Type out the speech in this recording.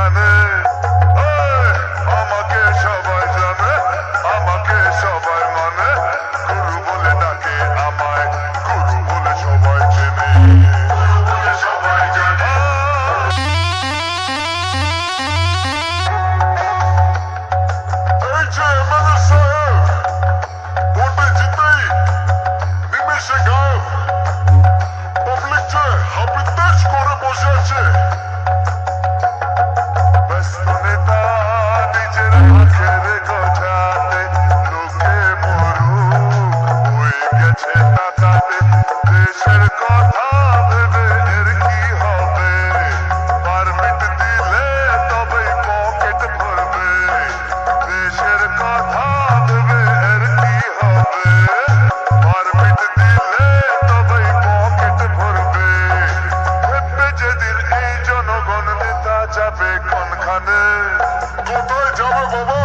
কোনখানে আমাকে সবাই জানে আমাকে সবাই মানে গুরু বলে ডাকে আমায় গুরু বলে সবাই চেনে সবাই জানে এই যে এমএলএ সাহেব ভোটে জিতেই নিমেষে গায়েব পাবলিক যে হাবিতেশ করে বসে আছে ব্যস্ত নেতা নিজের আখের গোছাতে লোকে মরুক হয়ে গেছে তাকাতে দেশের কথা ভেবে এর কি হবে পারমিট দিলে তবেই পকেট ভরবে দেশের কথা ভেবে এর কি হবে পারমিট দিলে তবেই পকেট ভরবে ভেবে যেদিন এই জনগণ নেতা যাবে কোনখানে কোথায় যাবে বাবা